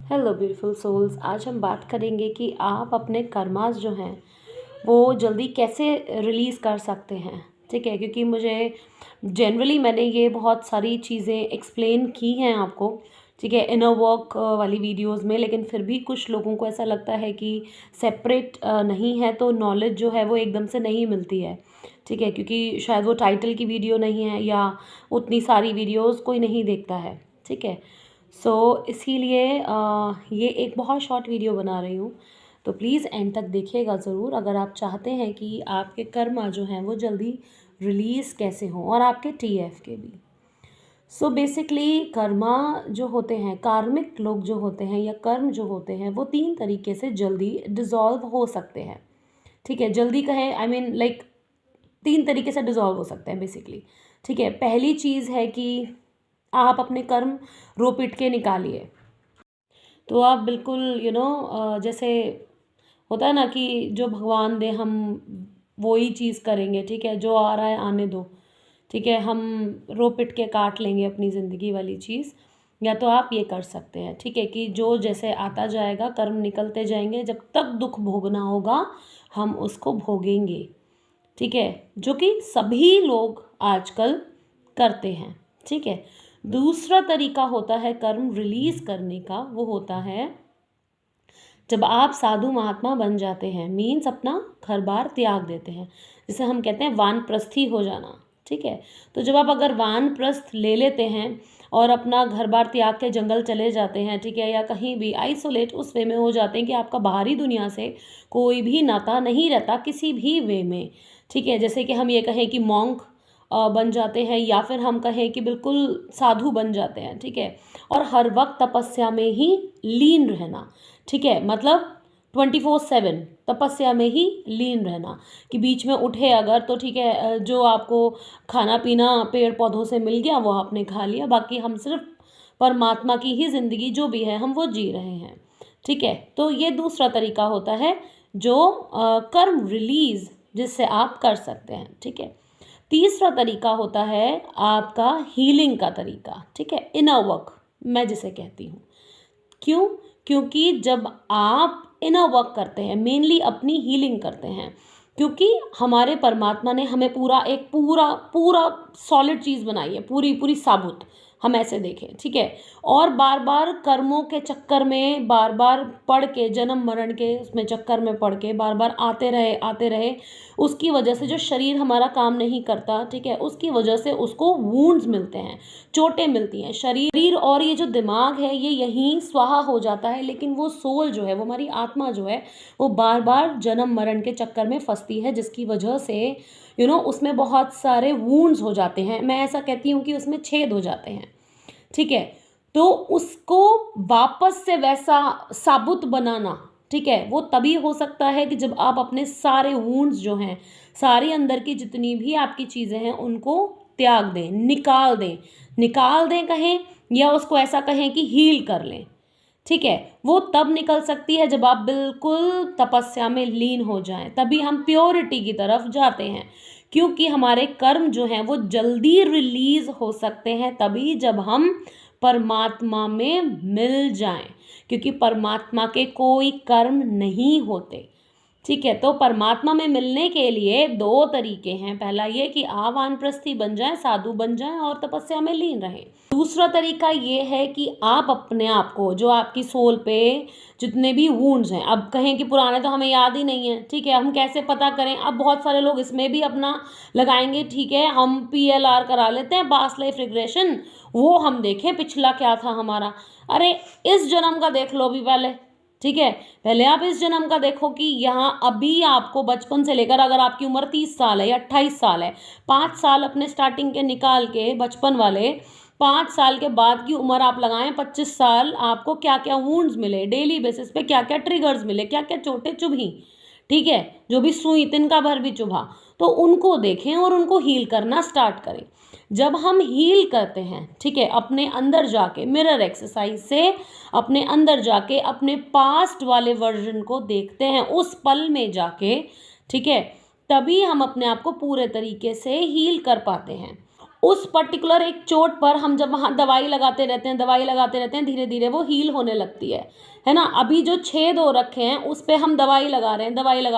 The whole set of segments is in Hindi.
Hello beautiful souls. आज हम बात करेंगे कि आप अपने कर्मास जो हैं वो जल्दी कैसे रिलीज़ कर सकते हैं। ठीक है, क्योंकि मुझे जनरली मैंने ये बहुत सारी चीज़ें एक्सप्लेन की हैं आपको, ठीक है, इनर वर्क वाली वीडियोस में, लेकिन फिर भी कुछ लोगों को ऐसा लगता है कि सेपरेट नहीं है तो नॉलेज जो है वो एकदम से नहीं मिलती है। ठीक है, क्योंकि शायद वो टाइटल की वीडियो नहीं है या उतनी सारी वीडियोस कोई नहीं देखता है। ठीक है, इसीलिए ये एक बहुत शॉर्ट वीडियो बना रही हूँ, तो प्लीज़ एंड तक देखिएगा ज़रूर अगर आप चाहते हैं कि आपके कर्मा जो हैं वो जल्दी रिलीज़ कैसे हों, और आपके टीएफ के भी। बेसिकली कर्मा जो होते हैं, कार्मिक लोग जो होते हैं या कर्म जो होते हैं, वो 3 तरीके से जल्दी डिज़ॉल्व हो सकते हैं। ठीक है, जल्दी कहें आई मीन लाइक 3 तरीके से डिज़ॉल्व हो सकते हैं बेसिकली। ठीक है, पहली चीज़ है कि आप अपने कर्म रो पीट के निकालिए। तो आप बिल्कुल जैसे होता है ना कि जो भगवान दे हम वो ही चीज़ करेंगे। ठीक है, जो आ रहा है आने दो। ठीक है, हम रो पिट के काट लेंगे अपनी ज़िंदगी वाली चीज़। या तो आप ये कर सकते हैं, ठीक है, कि जो जैसे आता जाएगा कर्म निकलते जाएंगे, जब तक दुख भोगना होगा हम उसको भोगेंगे। ठीक है, जो कि सभी लोग आजकल करते हैं। ठीक है, दूसरा तरीका होता है कर्म रिलीज करने का, वो होता है जब आप साधु महात्मा बन जाते हैं, मीन्स अपना घर बार त्याग देते हैं, जिसे हम कहते हैं वानप्रस्थी हो जाना। ठीक है, तो जब आप अगर वानप्रस्थ ले लेते हैं और अपना घर बार त्याग के जंगल चले जाते हैं, ठीक है, या कहीं भी आइसोलेट उस वे में हो जाते हैं कि आपका बाहरी दुनिया से कोई भी नाता नहीं रहता किसी भी वे में। ठीक है, जैसे कि हम ये कहें कि मॉन्क बन जाते हैं, या फिर हम कहें कि बिल्कुल साधु बन जाते हैं। ठीक है, और हर वक्त तपस्या में ही लीन रहना। ठीक है, मतलब 24/7 तपस्या में ही लीन रहना, कि बीच में उठे अगर तो ठीक है, जो आपको खाना पीना पेड़ पौधों से मिल गया वो आपने खा लिया, बाकी हम सिर्फ परमात्मा की ही ज़िंदगी जो भी है हम वो जी रहे हैं। ठीक है, तो ये दूसरा तरीका होता है जो कर्म रिलीज जिससे आप कर सकते हैं। ठीक है, तीसरा तरीका होता है आपका हीलिंग का तरीका। ठीक है, इनर वर्क मैं जिसे कहती हूँ। क्यों? क्योंकि जब आप इनर वर्क करते हैं, मेनली अपनी हीलिंग करते हैं, क्योंकि हमारे परमात्मा ने हमें पूरा पूरा सॉलिड चीज़ बनाई है, पूरी पूरी साबुत, हम ऐसे देखें। ठीक है, और बार बार कर्मों के चक्कर में बार बार पढ़ के, जन्म मरण के उसमें चक्कर में पढ़ के बार बार आते रहे, उसकी वजह से जो शरीर हमारा काम नहीं करता, ठीक है, उसकी वजह से उसको वूंड्स मिलते हैं, चोटें मिलती हैं। शरीर और ये जो दिमाग है ये यहीं स्वाहा हो जाता है, लेकिन वो सोल जो है, वो हमारी आत्मा जो है, वो बार बार जन्म मरण के चक्कर में फंसती है, जिसकी वजह से उसमें बहुत सारे वूंड्स हो जाते हैं। मैं ऐसा कहती हूँ कि उसमें छेद हो जाते हैं। ठीक है, तो उसको वापस से वैसा साबुत बनाना, ठीक है, वो तभी हो सकता है कि जब आप अपने सारे वूंड्स जो हैं, सारी अंदर की जितनी भी आपकी चीज़ें हैं उनको त्याग दें, निकाल दें कहें, या उसको ऐसा कहें कि हील कर लें। ठीक है, वो तब निकल सकती है जब आप बिल्कुल तपस्या में लीन हो जाएं, तभी हम प्योरिटी की तरफ जाते हैं। क्योंकि हमारे कर्म जो हैं वो जल्दी रिलीज हो सकते हैं तभी जब हम परमात्मा में मिल जाएं, क्योंकि परमात्मा के कोई कर्म नहीं होते। ठीक है, तो परमात्मा में मिलने के लिए 2 तरीके हैं। पहला ये कि आप वानप्रस्थी बन जाएं, साधु बन जाएं और तपस्या में लीन रहें। दूसरा तरीका ये है कि आप अपने आप को, जो आपकी सोल पे जितने भी वुंड्स हैं, अब कहें कि पुराने तो हमें याद ही नहीं है, ठीक है, हम कैसे पता करें? अब बहुत सारे लोग इसमें भी अपना लगाएंगे, ठीक है, हम PLR करा लेते हैं, पास्ट लाइफ रिग्रेशन, वो हम देखें पिछला क्या था हमारा। अरे इस जन्म का देख लो भी पहले। ठीक है, पहले आप इस जन्म का देखो कि यहाँ अभी आपको बचपन से लेकर, अगर आपकी उम्र 30 साल है या 28 साल है, 5 साल अपने स्टार्टिंग के निकाल के बचपन वाले, 5 साल के बाद की उम्र आप लगाएं 25 साल, आपको क्या क्या वुंड्स मिले, डेली बेसिस पे क्या क्या ट्रिगर्स मिले, क्या क्या चोटें चुभी, ठीक है, जो भी सुई तिनका भर भी चुभा, तो उनको देखें और उनको हील करना स्टार्ट करें। जब हम हील करते हैं, ठीक है, अपने अंदर जाके मिरर एक्सरसाइज से अपने अंदर जाके अपने पास्ट वाले वर्जन को देखते हैं उस पल में जाके, ठीक है, तभी हम अपने आप को पूरे तरीके से हील कर पाते हैं। उस पर्टिकुलर एक चोट पर हम जब वहाँ दवाई लगाते रहते हैं, धीरे धीरे वो हील होने लगती है ना। अभी जो छेद हो रखे हैं उस पे हम दवाई लगा रहे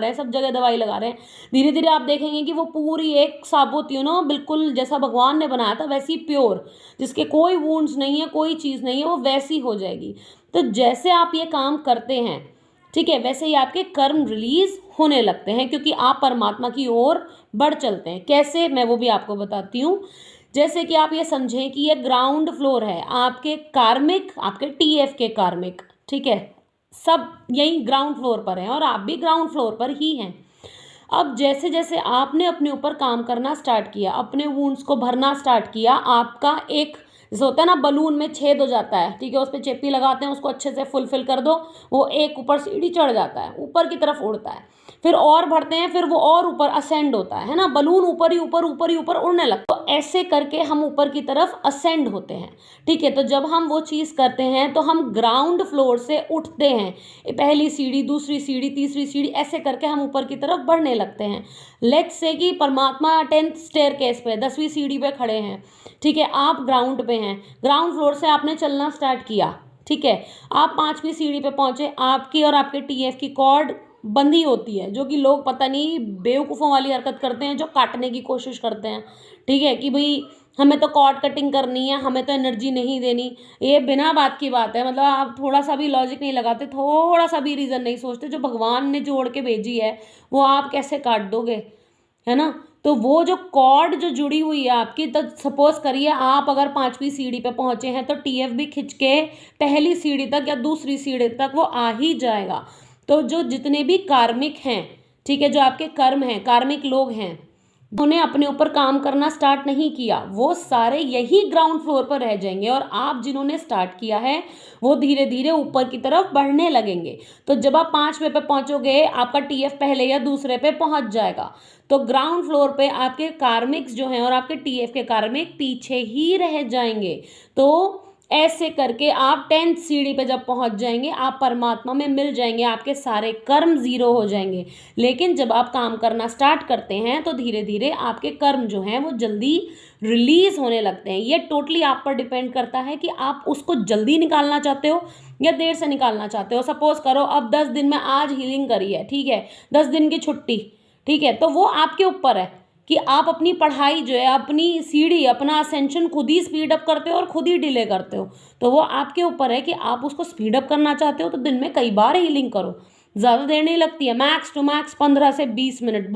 हैं, सब जगह दवाई लगा रहे हैं। धीरे धीरे आप देखेंगे कि वो पूरी एक साबुत बिल्कुल जैसा भगवान ने बनाया था वैसी प्योर, जिसके कोई वुंड्स नहीं है, कोई चीज़ नहीं है, वो वैसी हो जाएगी। तो जैसे आप ये काम करते हैं, ठीक है, वैसे ही आपके कर्म रिलीज होने लगते हैं, क्योंकि आप परमात्मा की ओर बढ़ चलते हैं। कैसे, मैं वो भी आपको बताती हूँ। जैसे कि आप ये समझें कि ये ग्राउंड फ्लोर है आपके कार्मिक, आपके टीएफ के कार्मिक, ठीक है, सब यही ग्राउंड फ्लोर पर हैं और आप भी ग्राउंड फ्लोर पर ही हैं। अब जैसे जैसे आपने अपने ऊपर काम करना स्टार्ट किया, अपने वुंड्स को भरना स्टार्ट किया, आपका एक जैसे होता है ना, बलून में छेद हो जाता है, ठीक है, उस पर चेपी लगाते हैं, उसको अच्छे से फुलफिल कर दो, वो एक ऊपर सीढ़ी चढ़ जाता है, ऊपर की तरफ उड़ता है, फिर और भरते हैं, फिर वो और ऊपर असेंड होता है ना, बलून ऊपर ही ऊपर उड़ने लगता है। तो ऐसे करके हम ऊपर की तरफ असेंड होते हैं, ठीक है। तो जब हम वो चीज़ करते हैं तो हम ग्राउंड फ्लोर से उठते हैं, पहली सीढ़ी, दूसरी सीढ़ी, तीसरी सीढ़ी, ऐसे करके हम ऊपर की तरफ बढ़ने लगते हैं। लेट्स से कि परमात्मा 10th स्टेयरकेस पे, 10वीं सीढ़ी पे खड़े हैं, ठीक है, आप ग्राउंड पे हैं, ग्राउंड फ्लोर से आपने चलना स्टार्ट किया, ठीक है, आप 5वीं सीढ़ी पे पहुंचे, आपकी और आपके टीएफ की कॉर्ड बंधी होती है, जो कि लोग पता नहीं बेवकूफ़ों वाली हरकत करते हैं, जो काटने की कोशिश करते हैं, ठीक है, कि भाई हमें तो कॉर्ड कटिंग करनी है, हमें तो एनर्जी नहीं देनी। ये बिना बात की बात है, मतलब आप थोड़ा सा भी लॉजिक नहीं लगाते, थोड़ा सा भी रीज़न नहीं सोचते, जो भगवान ने जोड़ के भेजी है वो आप कैसे काट दोगे, है ना। तो वो जो कॉर्ड जो जुड़ी हुई है आपकी, तो सपोज करिए आप अगर 5वीं सीढ़ी पे पहुंचे हैं तो टीएफ भी खिंच के पहली सीढ़ी तक या दूसरी सीढ़ी तक वो आ ही जाएगा। तो जो जितने भी कार्मिक हैं, ठीक है, जो आपके कर्म हैं, कार्मिक लोग हैं, उन्होंने अपने ऊपर काम करना स्टार्ट नहीं किया, वो सारे यही ग्राउंड फ्लोर पर रह जाएंगे, और आप जिन्होंने स्टार्ट किया है वो धीरे धीरे ऊपर की तरफ बढ़ने लगेंगे। तो जब आप 5वें पे पहुंचोगे, आपका टीएफ पहले या दूसरे पे पहुंच जाएगा, तो ग्राउंड फ्लोर पे आपके कार्मिक्स जो हैं और आपके टीएफ के कार्मिक पीछे ही रह जाएंगे। तो ऐसे करके आप 10th सीढ़ी पे जब पहुंच जाएंगे, आप परमात्मा में मिल जाएंगे, आपके सारे कर्म जीरो हो जाएंगे। लेकिन जब आप काम करना स्टार्ट करते हैं तो धीरे धीरे आपके कर्म जो हैं वो जल्दी रिलीज होने लगते हैं। ये टोटली आप पर डिपेंड करता है कि आप उसको जल्दी निकालना चाहते हो या देर से निकालना चाहते हो। सपोज करो अब 10 दिन में आज हीलिंग करी है, ठीक है, 10 दिन की छुट्टी, ठीक है, तो वो आपके ऊपर है कि आप अपनी पढ़ाई जो है, अपनी सीढ़ी, अपना असेंशन खुद ही स्पीड अप करते हो और खुद ही डिले करते हो। तो वो आपके ऊपर है कि आप उसको स्पीड अप करना चाहते हो तो दिन में कई बार हीलिंग करो, ज़्यादा देर नहीं लगती है, मैक्स टू मैक्स 15 से 20 minute,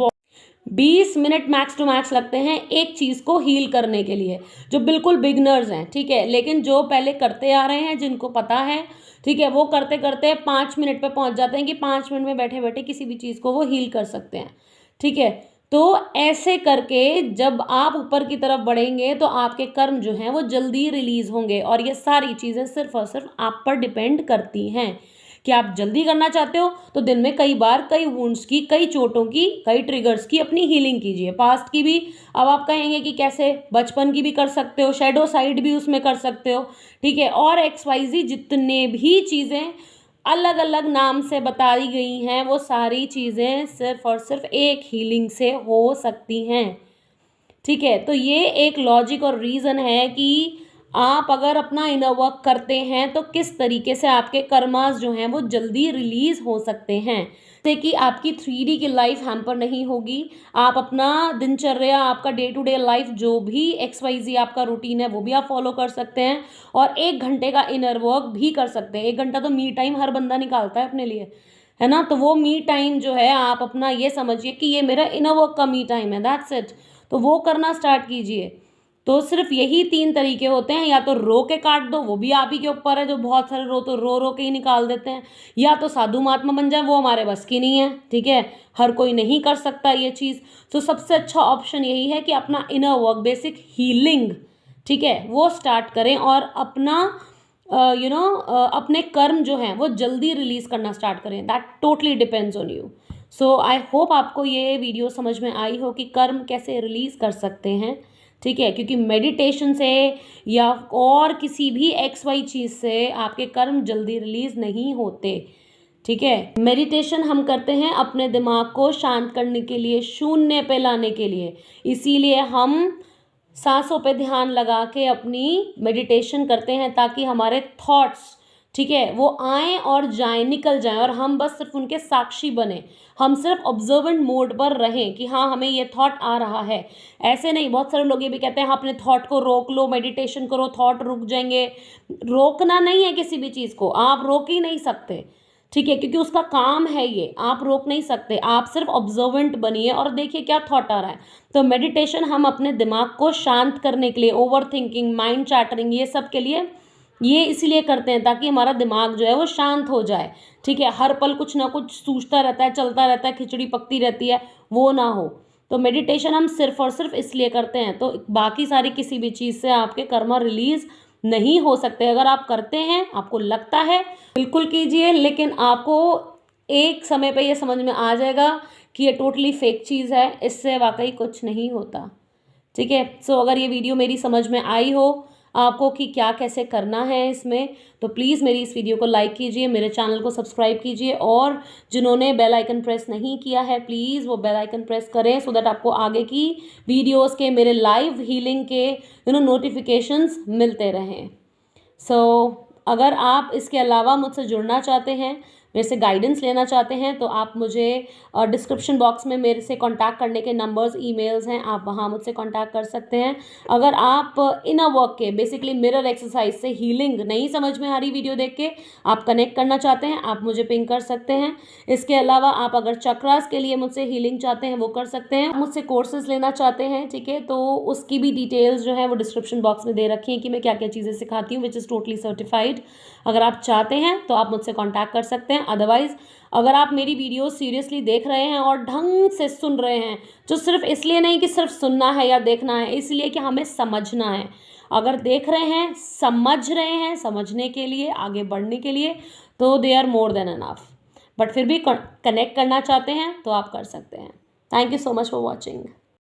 20 minute max to max लगते हैं एक चीज़ को हील करने के लिए, जो बिल्कुल बिगनर्स हैं, ठीक है। लेकिन जो पहले करते आ रहे हैं, जिनको पता है, ठीक है, वो करते करते 5 मिनट पे पहुंच जाते हैं कि 5 मिनट में बैठे बैठे किसी भी चीज़ को वो हील कर सकते हैं, ठीक है। तो ऐसे करके जब आप ऊपर की तरफ बढ़ेंगे तो आपके कर्म जो हैं वो जल्दी रिलीज होंगे, और ये सारी चीज़ें सिर्फ और सिर्फ आप पर डिपेंड करती हैं कि आप जल्दी करना चाहते हो तो दिन में कई बार कई वुंड्स की, कई चोटों की, कई ट्रिगर्स की अपनी हीलिंग कीजिए, पास्ट की भी। अब आप कहेंगे कि कैसे, बचपन की भी कर सकते हो, शैडो साइड भी उसमें कर सकते हो, ठीक है, और XYZ जितने भी चीज़ें अलग अलग नाम से बताई गई हैं, वो सारी चीज़ें सिर्फ और सिर्फ एक हीलिंग से हो सकती हैं, ठीक है। तो ये एक लॉजिक और रीज़न है कि आप अगर अपना इनर वर्क करते हैं तो किस तरीके से आपके कर्मास जो हैं वो जल्दी रिलीज हो सकते हैं, जैसे कि आपकी 3D की लाइफ हैम्पर नहीं होगी। आप अपना दिनचर्या, आपका डे टू डे लाइफ, जो भी XYZ आपका रूटीन है वो भी आप फॉलो कर सकते हैं, और 1 घंटे का इनर वर्क भी कर सकते हैं। 1 घंटा तो मी टाइम हर बंदा निकालता है अपने लिए, है ना। तो वो मी टाइम जो है आप अपना ये समझिए कि ये मेरा इनर वर्क का मी टाइम है, दैट्स इट। तो वो करना स्टार्ट कीजिए। तो सिर्फ यही 3 तरीके होते हैं, या तो रो के काट दो, वो भी आप ही के ऊपर है, जो बहुत सारे रो तो रो रो के ही निकाल देते हैं, या तो साधु महात्मा बन जाए, वो हमारे बस की नहीं है, ठीक है, हर कोई नहीं कर सकता ये चीज़। तो सबसे अच्छा ऑप्शन यही है कि अपना इनर वर्क, बेसिक हीलिंग, ठीक है, वो स्टार्ट करें और अपना अपने कर्म जो हैं वो जल्दी रिलीज करना स्टार्ट करें। That totally depends on you. So I hope आपको ये वीडियो समझ में आई हो कि कर्म कैसे रिलीज कर सकते हैं, ठीक है, क्योंकि मेडिटेशन से या और किसी भी XY चीज़ से आपके कर्म जल्दी रिलीज नहीं होते, ठीक है। मेडिटेशन हम करते हैं अपने दिमाग को शांत करने के लिए, शून्य पे लाने के लिए, इसीलिए हम सांसों पे ध्यान लगा के अपनी मेडिटेशन करते हैं ताकि हमारे थॉट्स, ठीक है, वो आएँ और जाएँ, निकल जाएँ और हम बस सिर्फ उनके साक्षी बने। हम सिर्फ ऑब्जर्वेंट मोड पर रहें कि हाँ हमें ये थॉट आ रहा है। ऐसे नहीं, बहुत सारे लोग ये भी कहते हैं हाँ अपने थॉट को रोक लो, मेडिटेशन करो, थॉट रुक जाएंगे। रोकना नहीं है किसी भी चीज़ को, आप रोक ही नहीं सकते, ठीक है, क्योंकि उसका काम है ये, आप रोक नहीं सकते। आप सिर्फ ऑब्जर्वेंट बनिए और देखिए क्या थॉट आ रहा है। तो मेडिटेशन हम अपने दिमाग को शांत करने के लिए, ओवर थिंकिंग, माइंड चैटरिंग, ये सब के लिए ये इसलिए करते हैं ताकि हमारा दिमाग जो है वो शांत हो जाए, ठीक है। हर पल कुछ ना कुछ सूझता रहता है, चलता रहता है, खिचड़ी पकती रहती है, वो ना हो। तो मेडिटेशन हम सिर्फ और सिर्फ इसलिए करते हैं। तो बाकी सारी किसी भी चीज़ से आपके कर्मा रिलीज नहीं हो सकते। अगर आप करते हैं, आपको लगता है, बिल्कुल कीजिए, लेकिन आपको एक समय पे ये समझ में आ जाएगा कि ये टोटली फेक चीज़ है, इससे वाकई कुछ नहीं होता, ठीक है। सो अगर ये वीडियो मेरी समझ में आई हो आपको कि क्या कैसे करना है इसमें, तो प्लीज़ मेरी इस वीडियो को लाइक कीजिए, मेरे चैनल को सब्सक्राइब कीजिए और जिन्होंने बेल आइकन प्रेस नहीं किया है प्लीज़ वो बेल आइकन प्रेस करें सो दैट आपको आगे की वीडियोस के, मेरे लाइव हीलिंग के नोटिफिकेशंस मिलते रहें। अगर आप इसके अलावा मुझसे जुड़ना चाहते हैं, मेरे से गाइडेंस लेना चाहते हैं, तो आप मुझे डिस्क्रिप्शन बॉक्स में मेरे से कांटेक्ट करने के नंबर्स, ईमेल्स हैं, आप वहाँ मुझसे कांटेक्ट कर सकते हैं। अगर आप इनर वर्क के, बेसिकली मिरर एक्सरसाइज से हीलिंग नहीं समझ में आ रही वीडियो देख के, आप कनेक्ट करना चाहते हैं, आप मुझे पिंग कर सकते हैं। इसके अलावा आप अगर चक्रास के लिए मुझसे हीलिंग चाहते हैं वो कर सकते हैं। मुझसे कोर्सेज लेना चाहते हैं, ठीक है, तो उसकी भी डिटेल्स जो है वो डिस्क्रिप्शन बॉक्स में दे रखी हैं कि मैं क्या क्या चीज़ें सिखाती हूँ, विच इज़ टोटली सर्टिफाइड। अगर आप चाहते हैं तो आप मुझसे कांटेक्ट कर सकते हैं। अदरवाइज़ अगर आप मेरी वीडियो सीरियसली देख रहे हैं और ढंग से सुन रहे हैं, जो सिर्फ इसलिए नहीं कि सिर्फ सुनना है या देखना है, इसलिए कि हमें समझना है। अगर देख रहे हैं, समझ रहे हैं, समझने के लिए, आगे बढ़ने के लिए, तो there are more than enough. But फिर भी कनेक्ट करना चाहते हैं तो आप कर सकते हैं। Thank you so much for watching.